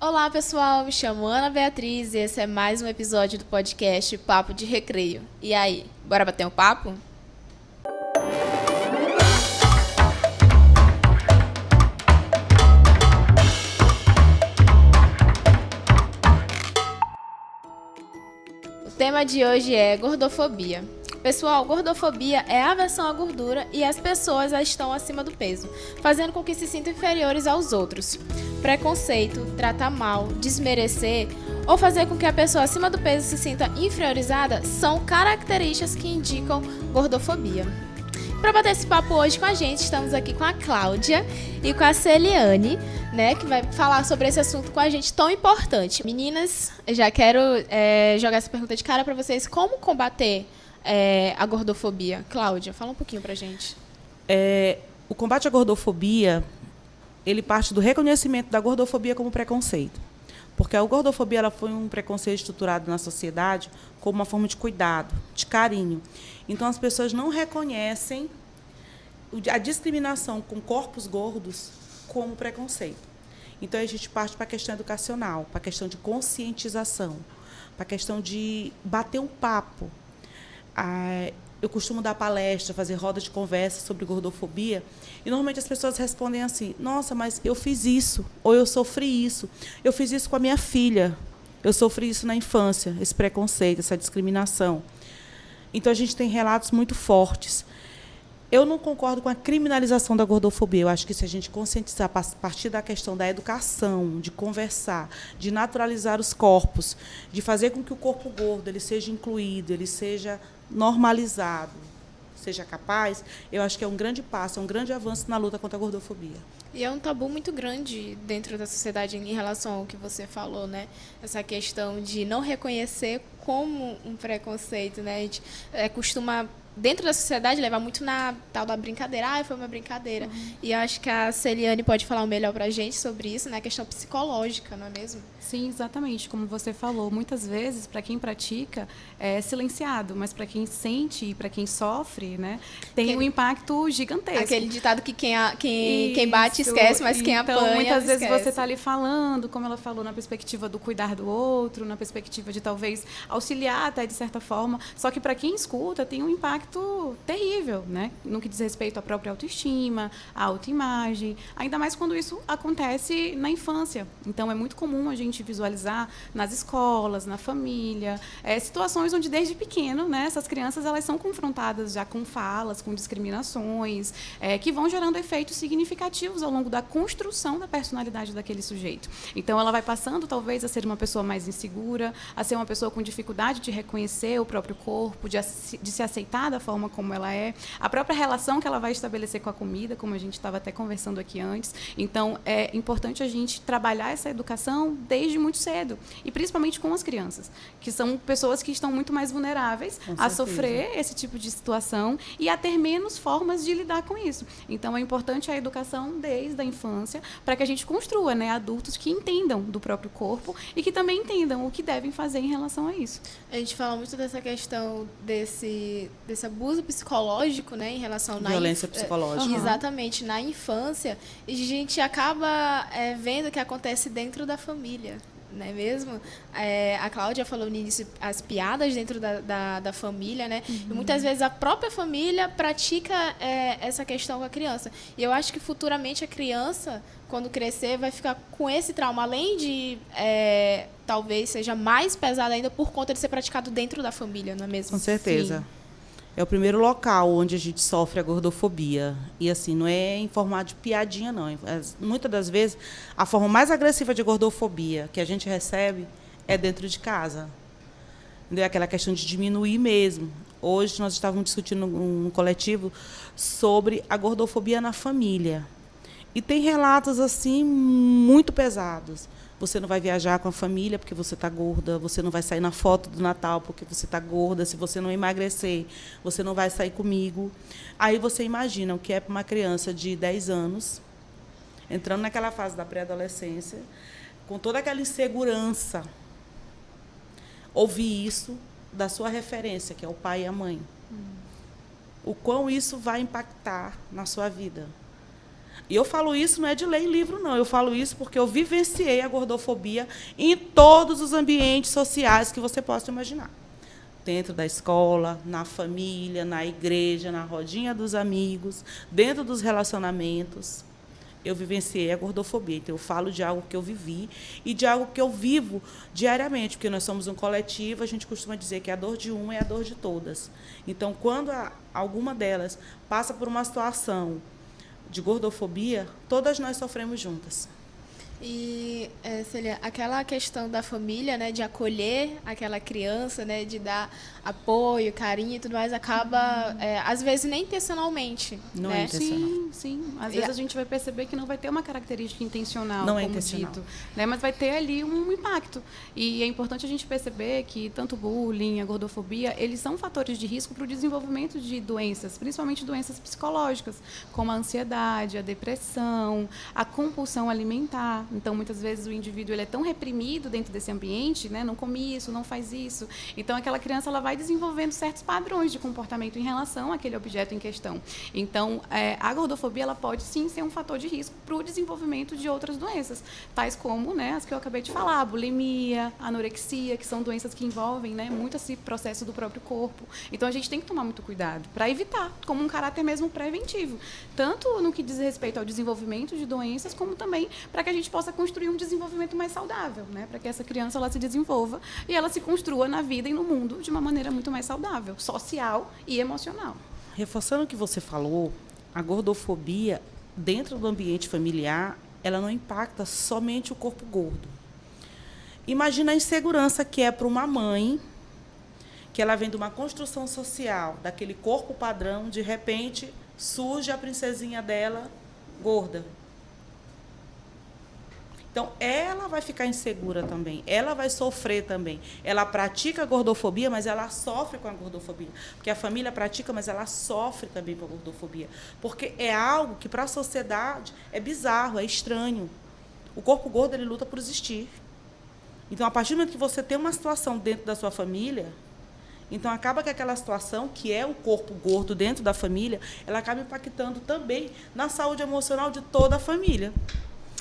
Olá, pessoal, me chamo Ana Beatriz e esse é mais um episódio do podcast Papo de Recreio. E aí, bora bater um papo? O tema de hoje é gordofobia. Pessoal, gordofobia é a aversão à gordura e as pessoas estão acima do peso, fazendo com que se sintam inferiores aos outros. Preconceito, tratar mal, desmerecer ou fazer com que a pessoa acima do peso se sinta inferiorizada são características que indicam gordofobia. Para bater esse papo hoje com a gente, estamos aqui com a Cláudia e com a Celiane, né, que vai falar sobre esse assunto com a gente tão importante. Meninas, já quero jogar essa pergunta de cara para vocês. Como combater a gordofobia? Cláudia, fala um pouquinho pra gente. O combate à gordofobia, ele parte do reconhecimento da gordofobia como preconceito. Porque a gordofobia ela foi um preconceito estruturado na sociedade como uma forma de cuidado, de carinho. Então, as pessoas não reconhecem a discriminação com corpos gordos como preconceito. Então, a gente parte para a questão educacional, para a questão de conscientização, para a questão de bater um papo. Eu costumo dar palestra, fazer roda de conversa sobre gordofobia, e normalmente as pessoas respondem assim: nossa, mas eu fiz isso, ou eu sofri isso, eu fiz isso com a minha filha, eu sofri isso na infância, esse preconceito, essa discriminação. Então, a gente tem relatos muito fortes. Eu não concordo com a criminalização da gordofobia. Eu acho que se a gente conscientizar a partir da questão da educação, de conversar, de naturalizar os corpos, de fazer com que o corpo gordo ele seja incluído, ele seja normalizado, seja capaz, eu acho que é um grande passo, é um grande avanço na luta contra a gordofobia. E é um tabu muito grande dentro da sociedade em relação ao que você falou, né? Essa questão de não reconhecer como um preconceito, né? A gente costuma, dentro da sociedade, levar muito na tal da brincadeira. Foi uma brincadeira. Uhum. E acho que a Celiane pode falar melhor pra gente sobre isso, né? A questão psicológica, não é mesmo? Sim, exatamente. Como você falou, muitas vezes, para quem pratica, é silenciado, mas para quem sente e para quem sofre, né, tem um impacto gigantesco. Aquele ditado que quem bate esquece, mas quem apanha então, muitas vezes esquece. você está ali falando, como ela falou, na perspectiva do cuidar do outro, na perspectiva de talvez auxiliar até de certa forma, só que para quem escuta tem um impacto terrível, né, no que diz respeito à própria autoestima, à autoimagem, ainda mais quando isso acontece na infância. Então, é muito comum a gente visualizar nas escolas, na família, situações onde desde pequeno, né, essas crianças elas são confrontadas já com falas, com discriminações, que vão gerando efeitos significativos ao longo da construção da personalidade daquele sujeito. Então, ela vai passando talvez a ser uma pessoa mais insegura, a ser uma pessoa com dificuldade de reconhecer o próprio corpo, de se aceitar da forma como ela é, a própria relação que ela vai estabelecer com a comida, como a gente estava até conversando aqui antes. Então, é importante a gente trabalhar essa educação desde muito cedo, e principalmente com as crianças, que são pessoas que estão muito mais vulneráveis a sofrer esse tipo de situação e a ter menos formas de lidar com isso. Então, é importante a educação desde a infância para que a gente construa, né, adultos que entendam do próprio corpo e que também entendam o que devem fazer em relação a isso. A gente fala muito dessa questão desse abuso psicológico, né, em relação à violência psicológica. Exatamente, na infância, e a gente acaba vendo que acontece dentro da família. Não é mesmo? A Cláudia falou no início as piadas dentro da família, né? Uhum. E muitas vezes a própria família pratica essa questão com a criança. E eu acho que futuramente a criança, quando crescer, vai ficar com esse trauma, além de talvez seja mais pesado ainda por conta de ser praticado dentro da família, não é mesmo? Com certeza. Sim. É o primeiro local onde a gente sofre a gordofobia. E, assim, não é em formato de piadinha, não. Muitas das vezes, a forma mais agressiva de gordofobia que a gente recebe é dentro de casa. Entendeu? Aquela questão de diminuir mesmo. Hoje, nós estávamos discutindo um coletivo sobre a gordofobia na família. E tem relatos, assim, muito pesados. Você não vai viajar com a família porque você está gorda, você não vai sair na foto do Natal porque você está gorda, se você não emagrecer, você não vai sair comigo. Aí você imagina o que é para uma criança de 10 anos, entrando naquela fase da pré-adolescência, com toda aquela insegurança, ouvir isso da sua referência, que é o pai e a mãe. O quão isso vai impactar na sua vida. E eu falo isso não é de ler em livro, não. Eu falo isso porque eu vivenciei a gordofobia em todos os ambientes sociais que você possa imaginar. Dentro da escola, na família, na igreja, na rodinha dos amigos, dentro dos relacionamentos. Eu vivenciei a gordofobia. Então, eu falo de algo que eu vivi e de algo que eu vivo diariamente, porque nós somos um coletivo, a gente costuma dizer que a dor de uma é a dor de todas. Então, quando alguma delas passa por uma situação de gordofobia, todas nós sofremos juntas. E, Célia, aquela questão da família, né, de acolher aquela criança, né, de dar apoio, carinho e tudo mais, acaba, às vezes, nem intencionalmente. Não né? é intencional. Sim. Às vezes a gente vai perceber que não vai ter uma característica intencional, Não como é intencional. dito, né? Mas vai ter ali um impacto. E é importante a gente perceber que tanto o bullying, a gordofobia, eles são fatores de risco para o desenvolvimento de doenças, principalmente doenças psicológicas, como a ansiedade, a depressão, a compulsão alimentar. Então, muitas vezes, o indivíduo ele é tão reprimido dentro desse ambiente, né? Não come isso, não faz isso. Então, aquela criança ela vai desenvolvendo certos padrões de comportamento em relação àquele objeto em questão. Então, a gordofobia ela pode, sim, ser um fator de risco para o desenvolvimento de outras doenças, tais como, né, as que eu acabei de falar, a bulimia, a anorexia, que são doenças que envolvem, né, muito esse processo do próprio corpo. Então, a gente tem que tomar muito cuidado para evitar, como um caráter mesmo preventivo, tanto no que diz respeito ao desenvolvimento de doenças, como também para que a gente possa construir um desenvolvimento mais saudável, né? Para que essa criança ela se desenvolva e ela se construa na vida e no mundo de uma maneira muito mais saudável, social e emocional. Reforçando o que você falou, a gordofobia, dentro do ambiente familiar, ela não impacta somente o corpo gordo. Imagina a insegurança que é para uma mãe, que ela vem de uma construção social, daquele corpo padrão, de repente surge a princesinha dela gorda. Então, ela vai ficar insegura também, ela vai sofrer também. Ela pratica a gordofobia, mas ela sofre com a gordofobia. Porque a família pratica, mas ela sofre também com a gordofobia. Porque é algo que, para a sociedade, é bizarro, é estranho. O corpo gordo, ele luta por existir. Então, a partir do momento que você tem uma situação dentro da sua família, então acaba que aquela situação, que é o corpo gordo dentro da família, ela acaba impactando também na saúde emocional de toda a família.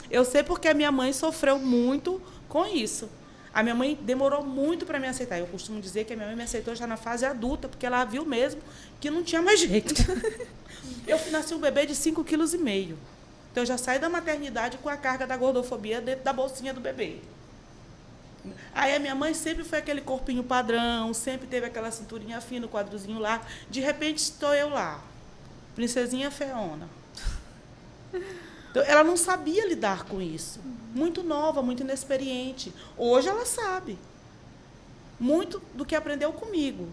Eu sei porque a minha mãe sofreu muito com isso. A minha mãe demorou muito para me aceitar. Eu costumo dizer que a minha mãe me aceitou já na fase adulta, porque ela viu mesmo que não tinha mais jeito. Eu nasci um bebê de 5,5 kg. Então, eu já saí da maternidade com a carga da gordofobia dentro da bolsinha do bebê. Aí a minha mãe sempre foi aquele corpinho padrão, sempre teve aquela cinturinha fina, o quadrozinho lá. De repente, estou eu lá, princesinha feona. Então, ela não sabia lidar com isso. Muito nova, muito inexperiente. Hoje ela sabe. Muito do que aprendeu comigo.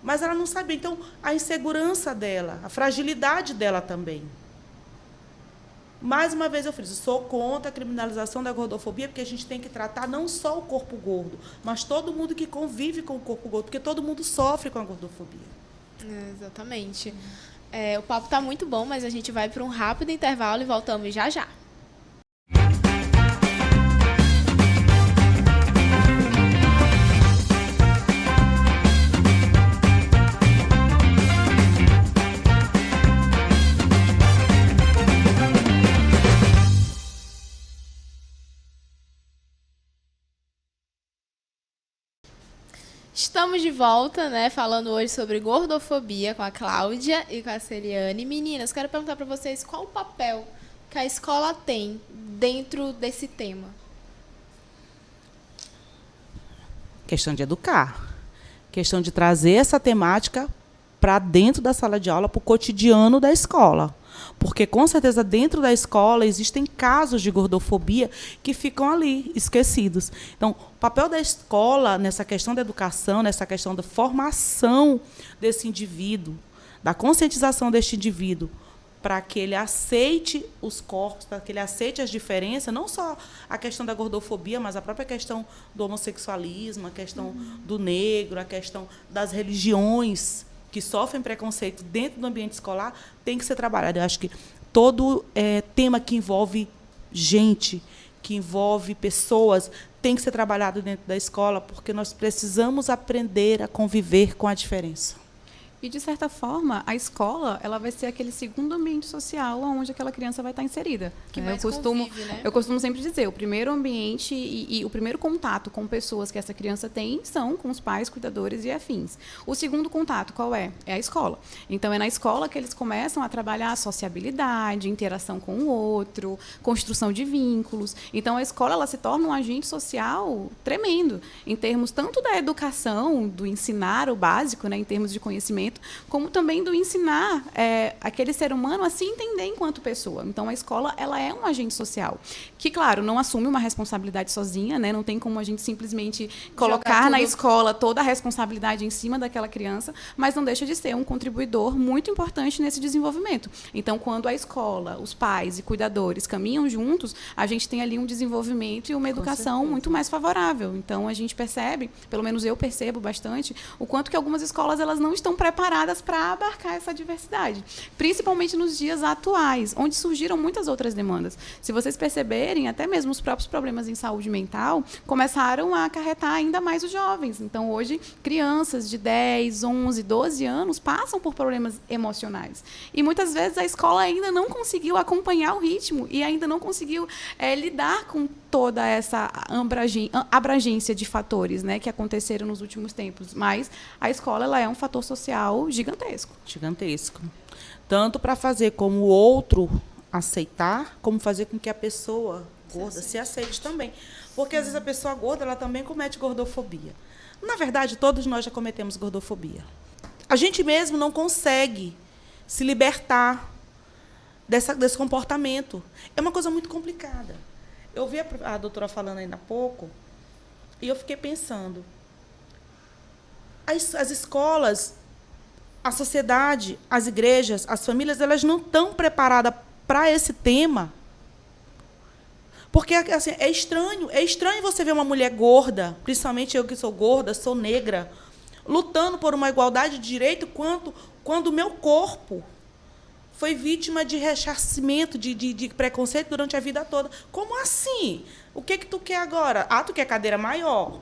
Mas ela não sabia. Então, a insegurança dela, a fragilidade dela também. Mais uma vez eu friso, sou contra a criminalização da gordofobia, porque a gente tem que tratar não só o corpo gordo, mas todo mundo que convive com o corpo gordo, porque todo mundo sofre com a gordofobia. Exatamente. O papo está muito bom, mas a gente vai para um rápido intervalo e voltamos já já. Estamos de volta, né, falando hoje sobre gordofobia com a Cláudia e com a Celiane. Meninas, quero perguntar para vocês qual o papel que a escola tem dentro desse tema. Questão de educar. Questão de trazer essa temática para dentro da sala de aula, para o cotidiano da escola. Porque, com certeza, dentro da escola existem casos de gordofobia que ficam ali, esquecidos. Então, o papel da escola nessa questão da educação, nessa questão da formação desse indivíduo, da conscientização deste indivíduo, para que ele aceite os corpos, para que ele aceite as diferenças, não só a questão da gordofobia, mas a própria questão do homossexualismo, a questão do negro, a questão das religiões que sofrem preconceito dentro do ambiente escolar, tem que ser trabalhado. Eu acho que todo tema que envolve gente, que envolve pessoas, tem que ser trabalhado dentro da escola, porque nós precisamos aprender a conviver com a diferença. E, de certa forma, a escola ela vai ser aquele segundo ambiente social onde aquela criança vai estar inserida. Que né? mais convive, né? Eu costumo sempre dizer, o primeiro ambiente e o primeiro contato com pessoas que essa criança tem são com os pais, cuidadores e afins. O segundo contato, qual é? É a escola. Então, é na escola que eles começam a trabalhar a sociabilidade, interação com o outro, construção de vínculos. Então, a escola ela se torna um agente social tremendo, em termos tanto da educação, do ensinar o básico, né, em termos de conhecimento, como também do ensinar aquele ser humano a se entender enquanto pessoa. Então, a escola ela é um agente social, que, claro, não assume uma responsabilidade sozinha, né? Não tem como a gente simplesmente colocar na escola toda a responsabilidade em cima daquela criança, mas não deixa de ser um contribuidor muito importante nesse desenvolvimento. Então, quando a escola, os pais e cuidadores caminham juntos, a gente tem ali um desenvolvimento e uma educação muito mais favorável. Então, a gente percebe, pelo menos eu percebo bastante, o quanto que algumas escolas elas não estão preparadas para abarcar essa diversidade, principalmente nos dias atuais, onde surgiram muitas outras demandas. Se vocês perceberem, até mesmo os próprios problemas em saúde mental começaram a acarretar ainda mais os jovens. Então, hoje, crianças de 10, 11, 12 anos passam por problemas emocionais. E, muitas vezes, a escola ainda não conseguiu acompanhar o ritmo e ainda não conseguiu lidar com toda essa abrangência de fatores, né, que aconteceram nos últimos tempos. Mas a escola ela é um fator social gigantesco. Gigantesco. Tanto para fazer como o outro aceitar, como fazer com que a pessoa gorda se aceite também. Porque, às vezes, a pessoa gorda ela também comete gordofobia. Na verdade, todos nós já cometemos gordofobia. A gente mesmo não consegue se libertar desse comportamento. É uma coisa muito complicada. Eu vi a doutora falando ainda há pouco e eu fiquei pensando. As escolas, a sociedade, as igrejas, as famílias, elas não estão preparadas para esse tema. Porque assim, é estranho você ver uma mulher gorda, principalmente eu que sou gorda, sou negra, lutando por uma igualdade de direito quando o meu corpo foi vítima de rechaçamento, de preconceito durante a vida toda. Como assim? O que tu quer agora? Ah, tu quer cadeira maior.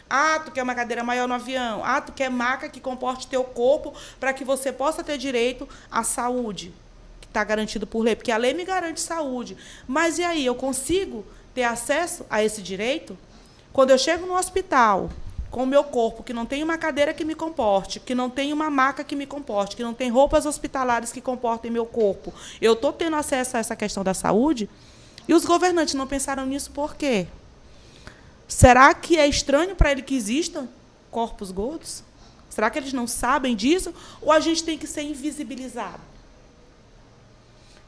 Ah, tu quer uma cadeira maior no avião. Ah, tu quer maca que comporte teu corpo para que você possa ter direito à saúde, que está garantido por lei, porque a lei me garante saúde. Mas e aí, eu consigo ter acesso a esse direito? Quando eu chego no hospital com o meu corpo, que não tem uma cadeira que me comporte, que não tem uma maca que me comporte, que não tem roupas hospitalares que comportem meu corpo, eu estou tendo acesso a essa questão da saúde? E os governantes não pensaram nisso por quê? Será que é estranho para ele que existam corpos gordos? Será que eles não sabem disso? Ou a gente tem que ser invisibilizado?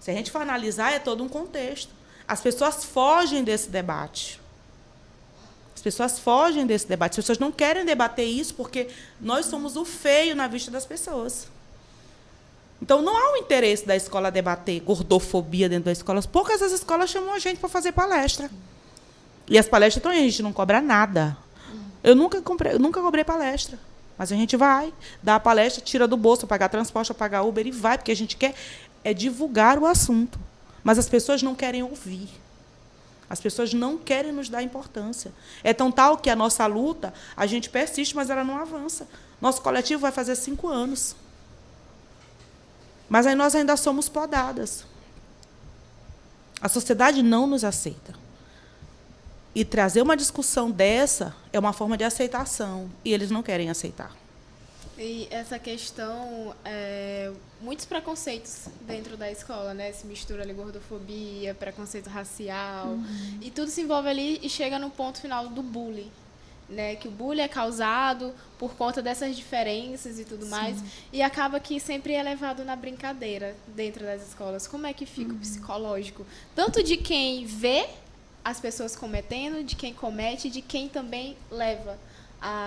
Se a gente for analisar, é todo um contexto. As pessoas fogem desse debate. As pessoas fogem desse debate. As pessoas não querem debater isso porque nós somos o feio na vista das pessoas. Então, não há um interesse da escola debater gordofobia dentro das escolas. Poucas das escolas chamam a gente para fazer palestra. E as palestras estão aí, a gente não cobra nada. Eu nunca cobrei palestra. Mas a gente vai, dá a palestra, tira do bolso, pagar transporte, pagar Uber e vai, porque a gente quer divulgar o assunto. Mas as pessoas não querem ouvir. As pessoas não querem nos dar importância. É tão tal que a nossa luta, a gente persiste, mas ela não avança. Nosso coletivo vai fazer 5 anos. Mas aí nós ainda somos podadas. A sociedade não nos aceita. E trazer uma discussão dessa é uma forma de aceitação. E eles não querem aceitar. E essa questão, muitos preconceitos dentro da escola, né? Se mistura ali gordofobia, preconceito racial, e tudo se envolve ali e chega no ponto final do bullying, né? Que o bullying é causado por conta dessas diferenças e tudo mais, e acaba que sempre é levado na brincadeira dentro das escolas. Como é que fica o psicológico? Tanto de quem vê as pessoas cometendo, de quem comete, de quem também leva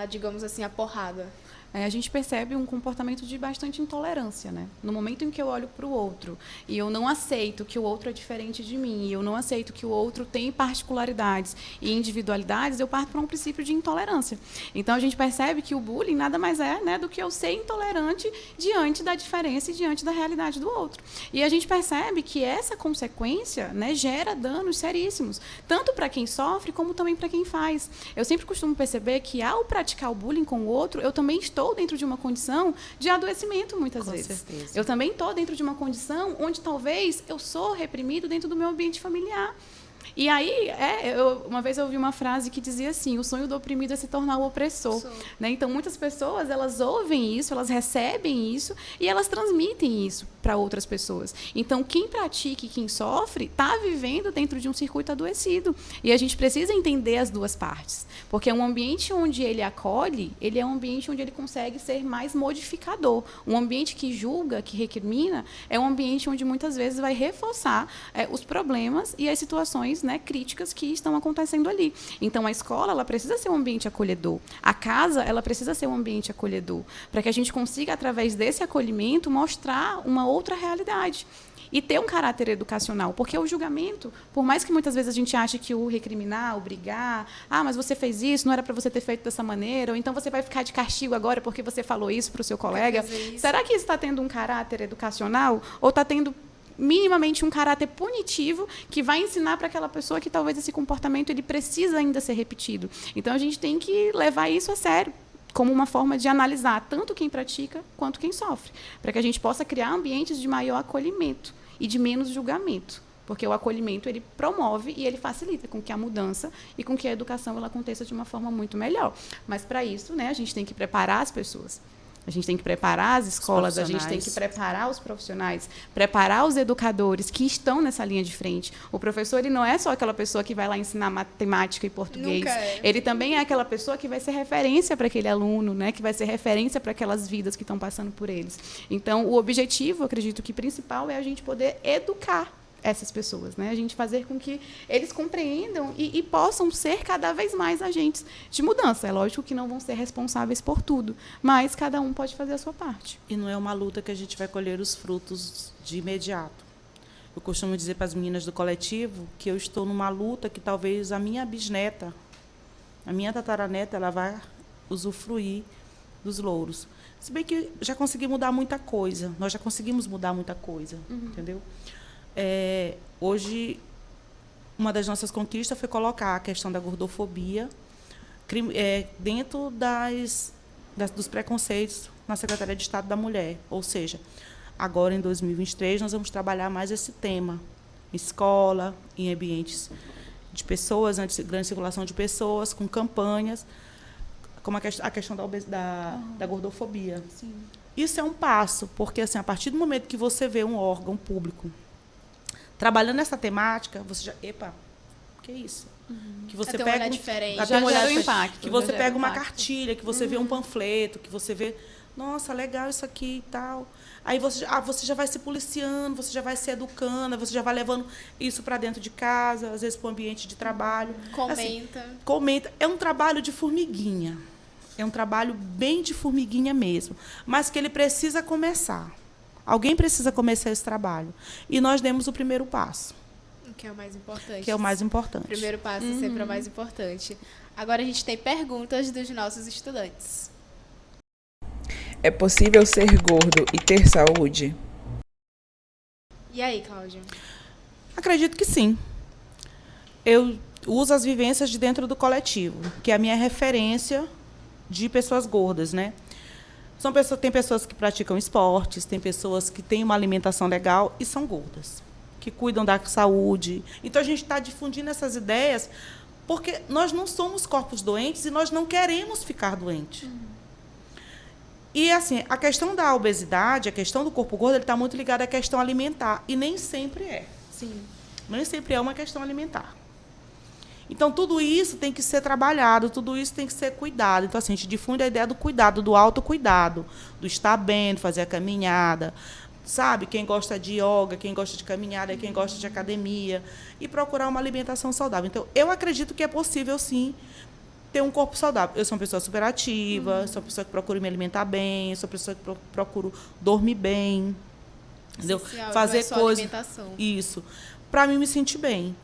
digamos assim, a porrada. A gente percebe um comportamento de bastante intolerância, né? No momento em que eu olho para o outro e eu não aceito que o outro é diferente de mim, e eu não aceito que o outro tem particularidades e individualidades, eu parto para um princípio de intolerância. Então, a gente percebe que o bullying nada mais é, né, do que eu ser intolerante diante da diferença e diante da realidade do outro. E a gente percebe que essa consequência, né, gera danos seríssimos, tanto para quem sofre como também para quem faz. Eu sempre costumo perceber que, ao praticar o bullying com o outro, eu também estou estou dentro de uma condição de adoecimento, muitas Com vezes. certeza. Eu também estou dentro de uma condição onde talvez eu sou reprimido dentro do meu ambiente familiar. E aí, uma vez eu ouvi uma frase que dizia assim: o sonho do oprimido é se tornar o opressor. Né? Então, muitas pessoas, elas ouvem isso, elas recebem isso e elas transmitem isso para outras pessoas. Então, quem pratica e quem sofre está vivendo dentro de um circuito adoecido. E a gente precisa entender as duas partes. Porque um ambiente onde ele acolhe, ele é um ambiente onde ele consegue ser mais modificador. Um ambiente que julga, que recrimina, é um ambiente onde muitas vezes vai reforçar os problemas e as situações, né, críticas que estão acontecendo ali. Então, a escola, ela precisa ser um ambiente acolhedor. A casa, ela precisa ser um ambiente acolhedor, para que a gente consiga, através desse acolhimento, mostrar uma outra realidade. E ter um caráter educacional, porque o julgamento, por mais que muitas vezes a gente ache que o recriminar, o brigar, mas você fez isso, não era para você ter feito dessa maneira, ou então você vai ficar de castigo agora porque você falou isso para o seu colega, será que isso está tendo um caráter educacional, ou está tendo minimamente um caráter punitivo que vai ensinar para aquela pessoa que talvez esse comportamento ele precisa ainda ser repetido? Então, a gente tem que levar isso a sério, como uma forma de analisar tanto quem pratica quanto quem sofre, para que a gente possa criar ambientes de maior acolhimento e de menos julgamento, porque o acolhimento ele promove e ele facilita com que a mudança e com que a educação ela aconteça de uma forma muito melhor. Mas, para isso, né, a gente tem que preparar as pessoas. A gente tem que preparar as escolas, a gente tem que preparar os profissionais, preparar os educadores que estão nessa linha de frente. O professor ele não é só aquela pessoa que vai lá ensinar matemática e português. Ele também é aquela pessoa que vai ser referência para aquele aluno, né, que vai ser referência para aquelas vidas que estão passando por eles. Então, o objetivo, acredito que principal, é a gente poder educar essas pessoas, né? A gente fazer com que eles compreendam e possam ser cada vez mais agentes de mudança. É lógico que não vão ser responsáveis por tudo, mas cada um pode fazer a sua parte. E não é uma luta que a gente vai colher os frutos de imediato. Eu costumo dizer para as meninas do coletivo que eu estou numa luta que talvez a minha bisneta, a minha tataraneta, ela vai usufruir dos louros. Se bem que já consegui mudar muita coisa, nós já conseguimos mudar muita coisa, entendeu? Hoje, uma das nossas conquistas foi colocar a questão da gordofobia dentro dos preconceitos na Secretaria de Estado da Mulher. Ou seja, agora, em 2023, nós vamos trabalhar mais esse tema em escola, em ambientes de pessoas, de grande circulação de pessoas, com campanhas, como a questão da gordofobia. Sim. Isso é um passo, porque assim, a partir do momento que você vê um órgão público trabalhando essa temática, você já... Epa, que isso? Que você pega um olhar diferente. Já um olhar gera um diferente. impacto. Que você já pega gera uma impacto. cartilha, que você vê um panfleto, que você vê... Nossa, legal isso aqui e tal. Aí você já vai se policiando, você já vai se educando, você já vai levando isso para dentro de casa, às vezes para o ambiente de trabalho. Comenta. É um trabalho de formiguinha. É um trabalho bem de formiguinha mesmo. Mas que ele precisa começar. Alguém precisa começar esse trabalho. E nós demos o primeiro passo. Que é o mais importante. Que é o mais importante. O primeiro passo é sempre o mais importante. Agora a gente tem perguntas dos nossos estudantes. É possível ser gordo e ter saúde? E aí, Cláudia? Acredito que sim. Eu uso as vivências de dentro do coletivo, que é a minha referência de pessoas gordas, né? Tem pessoas que praticam esportes, tem pessoas que têm uma alimentação legal e são gordas, que cuidam da saúde. Então, a gente está difundindo essas ideias porque nós não somos corpos doentes e nós não queremos ficar doentes. E, assim, a questão da obesidade, a questão do corpo gordo, ele está muito ligado à questão alimentar. E nem sempre é. Sim. Nem sempre é uma questão alimentar. Então, tudo isso tem que ser trabalhado, tudo isso tem que ser cuidado. Então, assim, a gente difunde a ideia do cuidado, do autocuidado, do estar bem, de fazer a caminhada, sabe? Quem gosta de yoga, quem gosta de caminhada, quem gosta de academia, e procurar uma alimentação saudável. Então, eu acredito que é possível, sim, ter um corpo saudável. Eu sou uma pessoa super ativa, sou uma pessoa que procura me alimentar bem, sou uma pessoa que procuro dormir bem, entendeu? Fazer coisas. Isso. Para mim me sentir bem.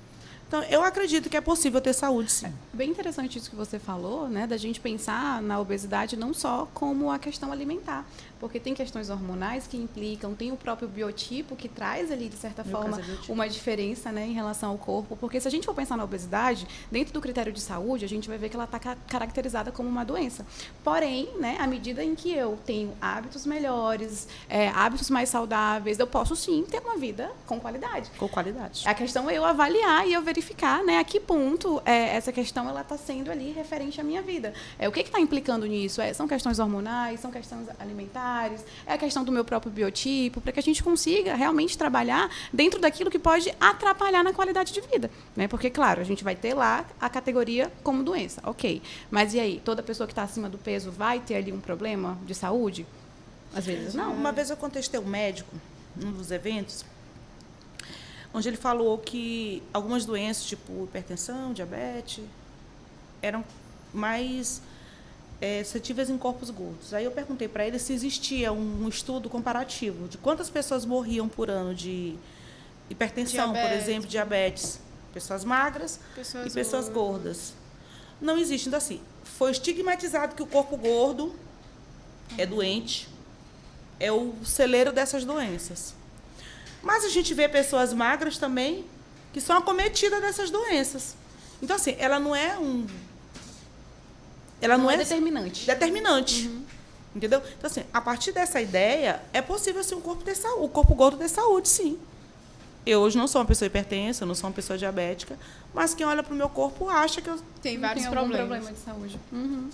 Então, eu acredito que é possível ter saúde, sim. Bem interessante isso que você falou, né, da gente pensar na obesidade não só como a questão alimentar, porque tem questões hormonais que implicam, tem o próprio biotipo que traz ali, de certa forma, uma diferença, né, em relação ao corpo, porque se a gente for pensar na obesidade, dentro do critério de saúde, a gente vai ver que ela está caracterizada como uma doença. Porém, né, à medida em que eu tenho hábitos melhores, hábitos mais saudáveis, eu posso sim ter uma vida com qualidade. Com qualidade. A questão é eu avaliar e eu verificar, né, a que ponto essa questão ela está sendo ali referente à minha vida. O que está implicando nisso? São questões hormonais, são questões alimentares, é a questão do meu próprio biotipo, para que a gente consiga realmente trabalhar dentro daquilo que pode atrapalhar na qualidade de vida. Né? Porque, claro, a gente vai ter lá a categoria como doença, ok. Mas e aí? Toda pessoa que está acima do peso vai ter ali um problema de saúde? Às vezes não. Uma vez eu contestei um médico, num dos eventos, onde ele falou que algumas doenças, tipo hipertensão, diabetes, eram mais suscetíveis em corpos gordos. Aí eu perguntei para ele se existia um estudo comparativo de quantas pessoas morriam por ano de hipertensão, por exemplo, diabetes. Pessoas magras e pessoas gordas. Não existe. Então, assim, foi estigmatizado que o corpo gordo é doente, é o celeiro dessas doenças. Mas a gente vê pessoas magras também que são acometidas dessas doenças. Então, assim, ela não é determinante. Uhum. Entendeu? Então, assim, a partir dessa ideia, é possível, sim, o corpo gordo ter saúde, sim. Eu hoje não sou uma pessoa hipertensa, não sou uma pessoa diabética, mas quem olha para o meu corpo acha que eu Tem vários algum problemas. problema de saúde. Uhum.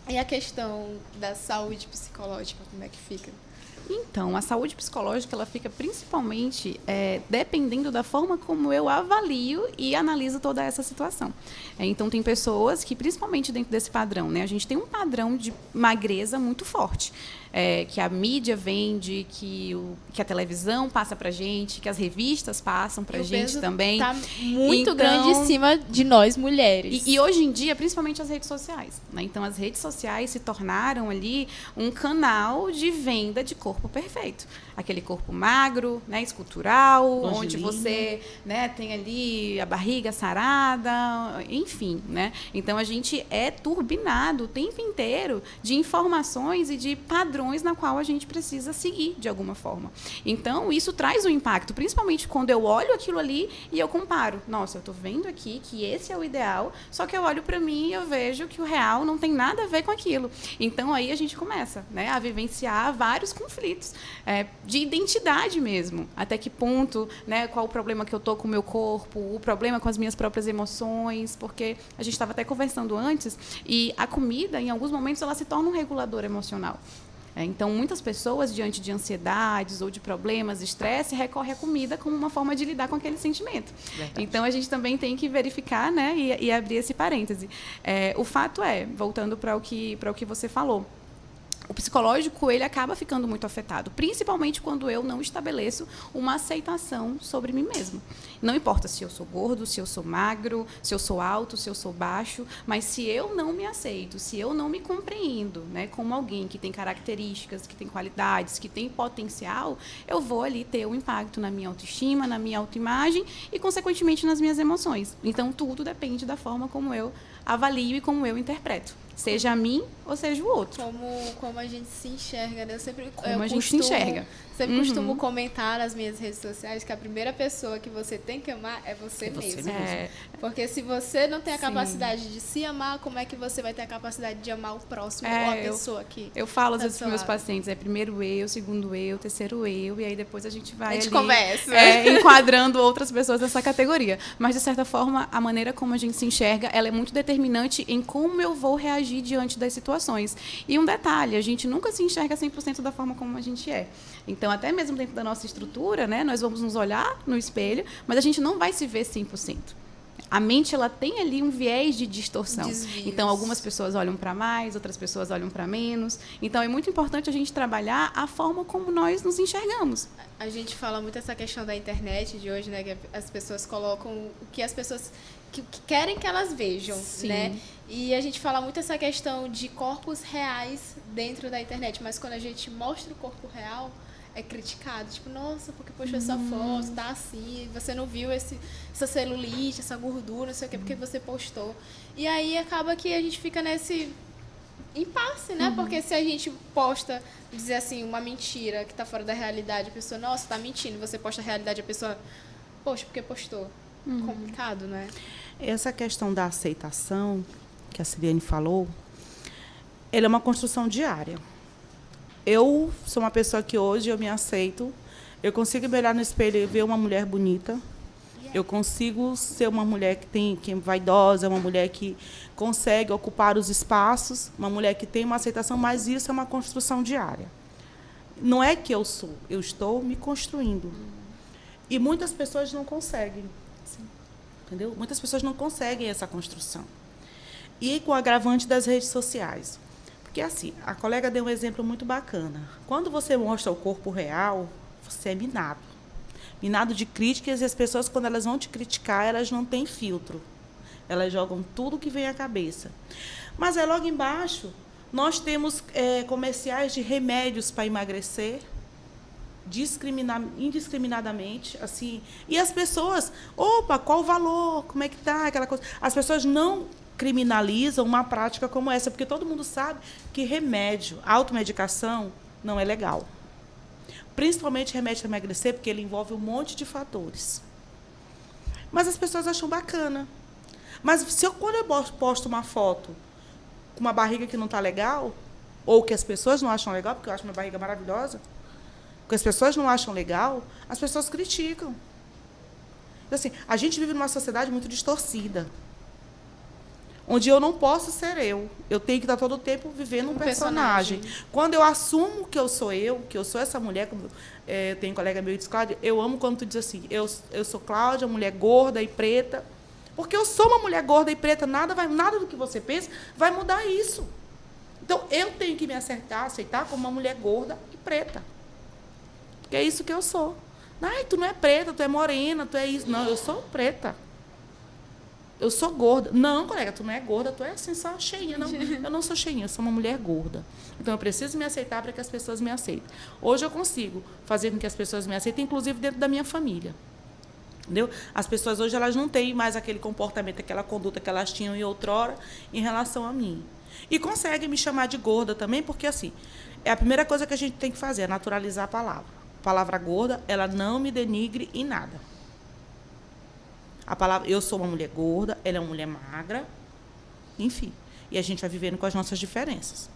E a questão da saúde psicológica, como é que fica? Então, a saúde psicológica ela fica principalmente dependendo da forma como eu avalio e analiso toda essa situação. Então, tem pessoas que, principalmente dentro desse padrão, né, a gente tem um padrão de magreza muito forte. Que a mídia vende, que a televisão passa pra gente, que as revistas passam pra gente também. Tá muito grande em cima de nós, mulheres. E hoje em dia, principalmente as redes sociais. Né? Então, as redes sociais se tornaram ali um canal de venda de corpo perfeito. Aquele corpo magro, né, escultural, onde você, né, tem ali a barriga sarada, enfim. Né? Então, a gente é turbinado o tempo inteiro de informações e de padrões na qual a gente precisa seguir de alguma forma. Então, isso traz um impacto, principalmente quando eu olho aquilo ali e eu comparo. Nossa, eu estou vendo aqui que esse é o ideal, só que eu olho para mim e eu vejo que o real não tem nada a ver com aquilo. Então, aí a gente começa, né, a vivenciar vários conflitos de identidade mesmo. Até que ponto, né, qual o problema que eu estou com o meu corpo, o problema com as minhas próprias emoções, porque a gente estava até conversando antes, e a comida, em alguns momentos, ela se torna um regulador emocional. Então, muitas pessoas, diante de ansiedades ou de problemas, estresse, recorrem à comida como uma forma de lidar com aquele sentimento. Verdade. Então, a gente também tem que verificar, né, e abrir esse parêntese. O fato voltando para o que você falou, o psicológico ele acaba ficando muito afetado, principalmente quando eu não estabeleço uma aceitação sobre mim mesmo. Não importa se eu sou gordo, se eu sou magro, se eu sou alto, se eu sou baixo, mas se eu não me aceito, se eu não me compreendo, né, como alguém que tem características, que tem qualidades, que tem potencial, eu vou ali ter um impacto na minha autoestima, na minha autoimagem e, consequentemente, nas minhas emoções. Então, tudo depende da forma como eu avalio e como eu interpreto. Seja a mim ou seja o outro. Como a gente se enxerga, né? Sempre costumo comentar nas minhas redes sociais que a primeira pessoa que você tem que amar é você mesmo. Porque se você não tem a capacidade de se amar, como é que você vai ter a capacidade de amar o próximo ou a pessoa aqui? Eu falo às vezes para os meus pacientes, primeiro eu, segundo eu, terceiro eu, e aí depois a gente vai conversa. Enquadrando outras pessoas nessa categoria. Mas, de certa forma, a maneira como a gente se enxerga, ela é muito determinante em como eu vou reagir diante das situações. E um detalhe, a gente nunca se enxerga 100% da forma como a gente é. Então, até mesmo dentro da nossa estrutura, né, nós vamos nos olhar no espelho, mas a gente não vai se ver 100%. A mente ela tem ali um viés de distorção. Desvios. Então, algumas pessoas olham para mais, outras pessoas olham para menos. Então, é muito importante a gente trabalhar a forma como nós nos enxergamos. A gente fala muito essa questão da internet de hoje, né, que as pessoas colocam o que as pessoas que querem que elas vejam, Sim. né? E a gente fala muito essa questão de corpos reais dentro da internet, mas quando a gente mostra o corpo real, é criticado. Tipo, nossa, porque postou essa foto, tá assim, você não viu essa celulite, essa gordura, não sei o quê, porque você postou. E aí acaba que a gente fica nesse impasse, né? Porque se a gente posta, dizer assim, uma mentira que tá fora da realidade, a pessoa, nossa, tá mentindo, você posta a realidade, a pessoa, poxa, porque postou. Complicado, né? Essa questão da aceitação, que a Siriane falou, ela é uma construção diária. Eu sou uma pessoa que hoje eu me aceito, eu consigo me olhar no espelho e ver uma mulher bonita, eu consigo ser uma mulher que é vaidosa, uma mulher que consegue ocupar os espaços, uma mulher que tem uma aceitação, mas isso é uma construção diária. Não é que eu sou, eu estou me construindo. E muitas pessoas não conseguem. Entendeu? Muitas pessoas não conseguem essa construção. E com o agravante das redes sociais. Porque, assim, a colega deu um exemplo muito bacana. Quando você mostra o corpo real, você é minado. Minado de críticas, e as pessoas, quando elas vão te criticar, elas não têm filtro. Elas jogam tudo que vem à cabeça. Mas aí, logo embaixo, nós temos comerciais de remédios para emagrecer, indiscriminadamente, assim, e as pessoas, opa, qual o valor, como é que tá, aquela coisa. As pessoas não criminalizam uma prática como essa, porque todo mundo sabe que remédio, automedicação, não é legal. Principalmente remédio para emagrecer, porque ele envolve um monte de fatores. Mas as pessoas acham bacana. Mas quando eu posto uma foto com uma barriga que não está legal, ou que as pessoas não acham legal, porque eu acho minha barriga maravilhosa, que as pessoas não acham legal, as pessoas criticam. Então, assim, a gente vive numa sociedade muito distorcida, onde eu não posso ser eu. Eu tenho que estar todo o tempo vivendo um personagem. Quando eu assumo que eu sou essa mulher, como tem um colega meu que diz, Cláudia, eu amo quando tu diz assim, eu sou Cláudia, mulher gorda e preta, porque eu sou uma mulher gorda e preta, nada do que você pensa vai mudar isso. Então, eu tenho que me aceitar como uma mulher gorda e preta. Que é isso que eu sou. Ai, tu não é preta, tu é morena, tu é isso. Não, eu sou preta. Eu sou gorda. Não, colega, tu não é gorda, tu é assim, só cheinha. Não, eu não sou cheinha, eu sou uma mulher gorda. Então, eu preciso me aceitar para que as pessoas me aceitem. Hoje eu consigo fazer com que as pessoas me aceitem, inclusive dentro da minha família. Entendeu? As pessoas hoje elas não têm mais aquele comportamento, aquela conduta que elas tinham em outrora em relação a mim. E conseguem me chamar de gorda também, porque, assim, é a primeira coisa que a gente tem que fazer, é naturalizar a palavra. A palavra gorda, ela não me denigre em nada. A palavra, eu sou uma mulher gorda, ela é uma mulher magra, enfim. E a gente vai vivendo com as nossas diferenças.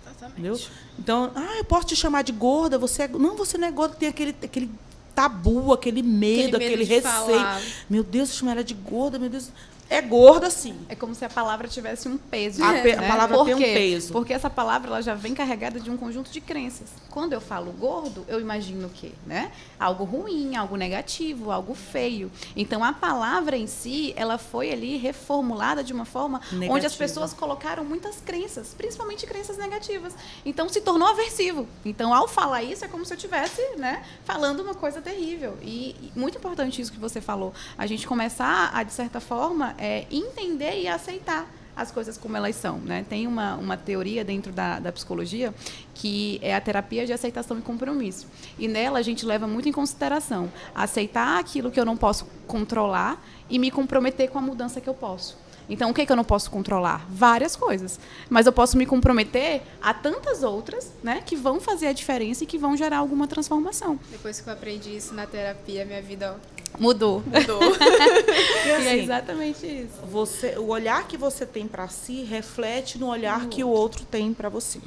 Exatamente. Entendeu? Então, eu posso te chamar de gorda, você é... Não, você não é gorda, tem aquele tabu, aquele medo, aquele receio. Falar. Meu Deus, chama ela de gorda, meu Deus. É gorda, sim. É como se a palavra tivesse um peso. A né? palavra Por tem um quê? peso. Porque essa palavra ela já vem carregada de um conjunto de crenças. Quando eu falo gordo, eu imagino o quê? Né? Algo ruim, algo negativo, algo feio. Então, a palavra em si, ela foi ali reformulada de uma forma Negativa. onde as pessoas colocaram muitas crenças, principalmente crenças negativas. Então, se tornou aversivo. Então, ao falar isso, é como se eu estivesse, né, falando uma coisa terrível. E muito importante isso que você falou. A gente começar a, de certa forma, entender e aceitar as coisas como elas são, né? Tem uma teoria dentro da psicologia que é a terapia de aceitação e compromisso. E nela a gente leva muito em consideração aceitar aquilo que eu não posso controlar e me comprometer com a mudança que eu posso. Então, o que eu não posso controlar? Várias coisas. Mas eu posso me comprometer a tantas outras, né, que vão fazer a diferença e que vão gerar alguma transformação. Depois que eu aprendi isso na terapia, minha vida Mudou. E, E assim, é exatamente isso. o olhar que você tem para si reflete no olhar que o outro tem para você.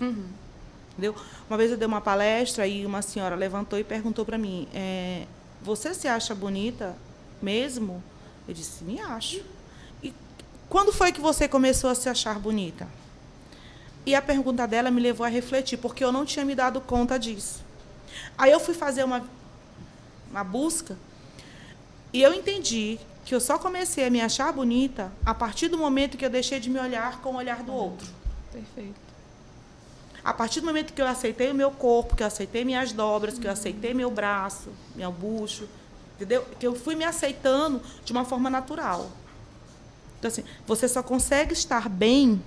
Entendeu? Uma vez eu dei uma palestra e uma senhora levantou e perguntou para mim, você se acha bonita mesmo? Eu disse, me acho. E quando foi que você começou a se achar bonita? E a pergunta dela me levou a refletir, porque eu não tinha me dado conta disso. Aí eu fui fazer uma busca e eu entendi que eu só comecei a me achar bonita a partir do momento que eu deixei de me olhar com o olhar do outro. Perfeito. A partir do momento que eu aceitei o meu corpo, que eu aceitei minhas dobras, que eu aceitei meu braço, meu bucho, entendeu? Que eu fui me aceitando de uma forma natural. Então, assim, você só consegue estar bem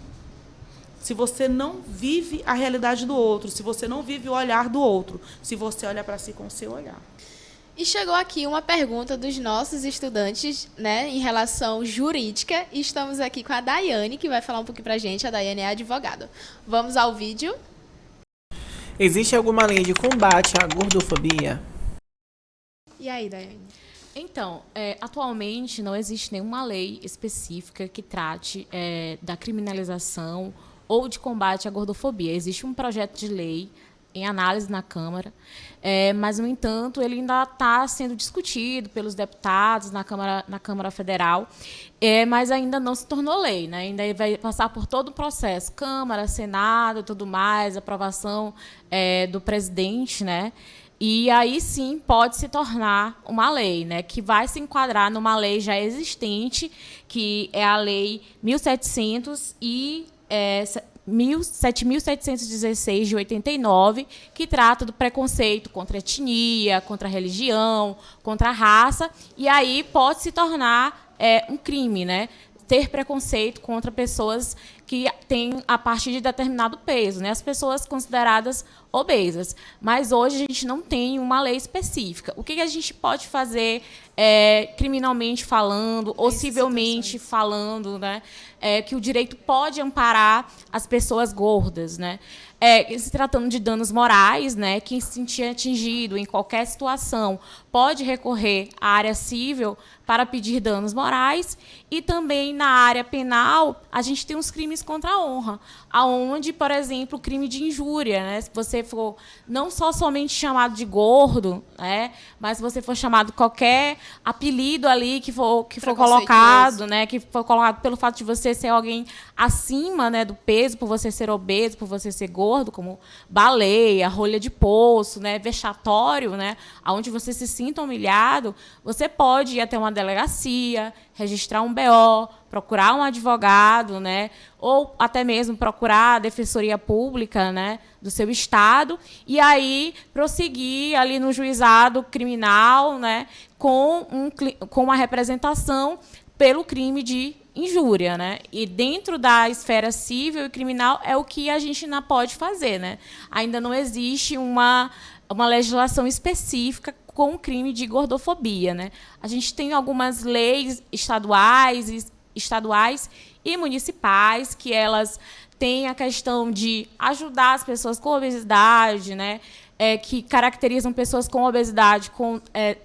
se você não vive a realidade do outro, se você não vive o olhar do outro, se você olha para si com o seu olhar. E chegou aqui uma pergunta dos nossos estudantes, né, em relação jurídica. E estamos aqui com a Daiane, que vai falar um pouquinho pra gente. A Daiane é advogada. Vamos ao vídeo. Existe alguma lei de combate à gordofobia? E aí, Daiane? Então, atualmente não existe nenhuma lei específica que trate da criminalização ou de combate à gordofobia. Existe um projeto de lei em análise na Câmara, mas, no entanto, ele ainda está sendo discutido pelos deputados na Câmara Federal, mas ainda não se tornou lei, né? Ainda vai passar por todo o processo, Câmara, Senado, tudo mais, aprovação do presidente, né? E aí sim pode se tornar uma lei, né, que vai se enquadrar numa lei já existente, que é a Lei 7.716 de 89, que trata do preconceito contra a etnia, contra a religião, contra a raça, e aí pode se tornar um crime, né? Ter preconceito contra pessoas que têm a partir de determinado peso, né? As pessoas consideradas obesas. Mas hoje a gente não tem uma lei específica. O que a gente pode fazer criminalmente falando, ou civilmente falando, né? Que o direito pode amparar as pessoas gordas, né? Se tratando de danos morais, né? Quem se sentir atingido em qualquer situação pode recorrer à área civil para pedir danos morais, e também na área penal a gente tem os crimes contra a honra, aonde, por exemplo, o crime de injúria, né? Se você for não só somente chamado de gordo, né? Mas se você for chamado qualquer apelido ali que for colocado, né? Que for colocado pelo fato de você ser alguém acima, né, do peso, por você ser obeso, por você ser gordo, como baleia, rolha de poço, né, vexatório, né, aonde você se sinta humilhado, você pode ir até uma delegacia, registrar um BO, procurar um advogado, né, ou até mesmo procurar a defensoria pública, né, do seu estado, e aí prosseguir ali no juizado criminal, né, com uma representação pelo crime de injúria, né? E dentro da esfera civil e criminal é o que a gente ainda pode fazer, né? Ainda não existe uma legislação específica com o crime de gordofobia, né? A gente tem algumas leis estaduais e municipais que elas têm a questão de ajudar as pessoas com obesidade, né? Que caracterizam pessoas com obesidade,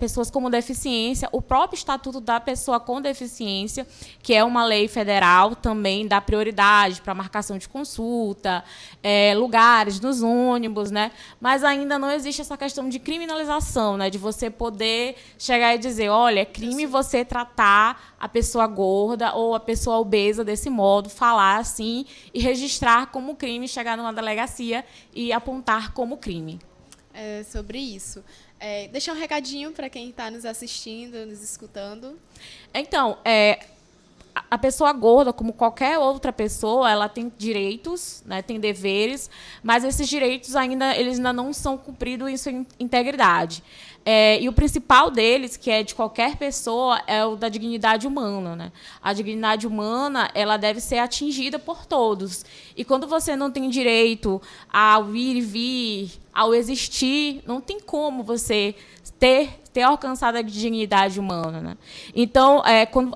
pessoas com deficiência. O próprio Estatuto da Pessoa com Deficiência, que é uma lei federal, também dá prioridade para marcação de consulta, lugares nos ônibus, né? Mas ainda não existe essa questão de criminalização, né? De você poder chegar e dizer, olha, é crime você tratar a pessoa gorda ou a pessoa obesa desse modo, falar assim e registrar como crime, chegar numa delegacia e apontar como crime. Sobre isso. Deixa um recadinho para quem está nos assistindo, nos escutando. Então, a pessoa gorda, como qualquer outra pessoa, ela tem direitos, né, tem deveres, mas esses direitos eles ainda não são cumpridos em sua integridade. E o principal deles, que é de qualquer pessoa, é o da dignidade humana, né? A dignidade humana, ela deve ser atingida por todos. E quando você não tem direito ao ir e vir, ao existir, não tem como você ter alcançado a dignidade humana, né? Então,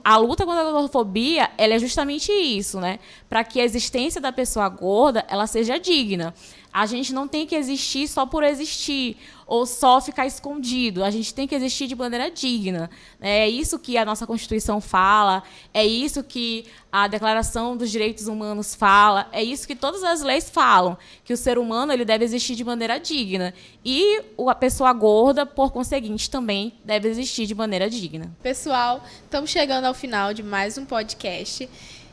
a luta contra a gordofobia, ela é justamente isso, né? Para que a existência da pessoa gorda ela seja digna. A gente não tem que existir só por existir ou só ficar escondido. A gente tem que existir de maneira digna. É isso que a nossa Constituição fala, é isso que a Declaração dos Direitos Humanos fala, é isso que todas as leis falam, que o ser humano ele deve existir de maneira digna. E a pessoa gorda, por conseguinte, também deve existir de maneira digna. Pessoal, estamos chegando ao final de mais um podcast.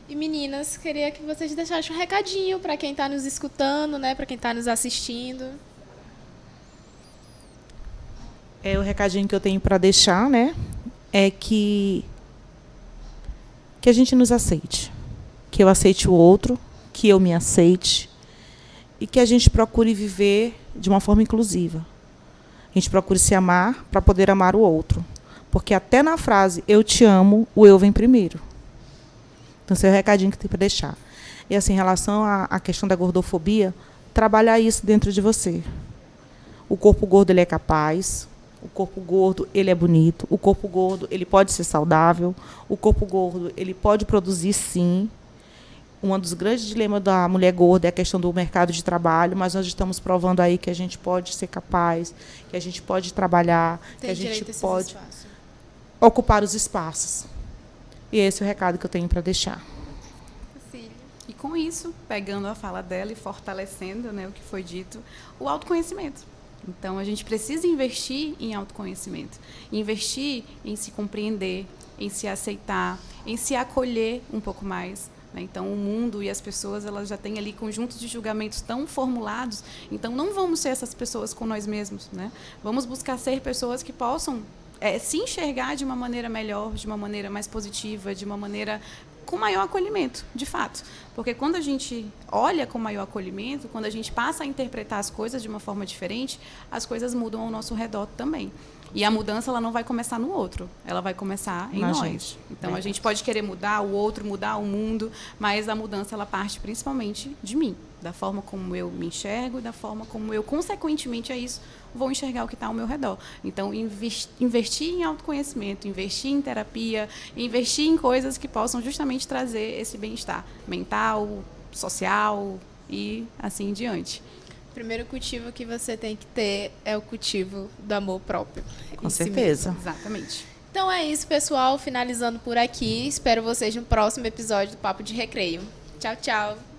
E, meninas, queria que vocês deixassem um recadinho para quem está nos escutando, né, para quem está nos assistindo. O recadinho que eu tenho para deixar, né, é que a gente nos aceite. Que eu aceite o outro, que eu me aceite e que a gente procure viver de uma forma inclusiva. A gente procure se amar para poder amar o outro. Porque até na frase, eu te amo, o eu vem primeiro. Então, esse é o recadinho que tem para deixar. E assim, em relação à questão da gordofobia, trabalhar isso dentro de você. O corpo gordo ele é capaz, o corpo gordo ele é bonito, o corpo gordo ele pode ser saudável, o corpo gordo ele pode produzir sim. Um dos grandes dilemas da mulher gorda é a questão do mercado de trabalho, mas nós estamos provando aí que a gente pode ser capaz, que a gente pode trabalhar, que a gente pode ocupar os espaços. E esse é o recado que eu tenho para deixar. E com isso, pegando a fala dela e fortalecendo, né, o que foi dito, o autoconhecimento. Então, a gente precisa investir em autoconhecimento, investir em se compreender, em se aceitar, em se acolher um pouco mais. Então, o mundo e as pessoas, elas já têm ali conjuntos de julgamentos tão formulados. Então, não vamos ser essas pessoas com nós mesmos, né? Vamos buscar ser pessoas que possam se enxergar de uma maneira melhor, de uma maneira mais positiva, de uma maneira com maior acolhimento, de fato. Porque quando a gente olha com maior acolhimento, quando a gente passa a interpretar as coisas de uma forma diferente, as coisas mudam ao nosso redor também. E a mudança ela não vai começar no outro, ela vai começar em nós. Gente. Então, a gente pode querer mudar o outro, mudar o mundo, mas a mudança ela parte principalmente de mim, da forma como eu me enxergo, da forma como eu, consequentemente a isso, vou enxergar o que está ao meu redor. Então, investir em autoconhecimento, investir em terapia, investir em coisas que possam justamente trazer esse bem-estar mental, social e assim em diante. O primeiro cultivo que você tem que ter é o cultivo do amor próprio. Com certeza. Exatamente. Então é isso, pessoal. Finalizando por aqui. Espero vocês no próximo episódio do Papo de Recreio. Tchau, tchau.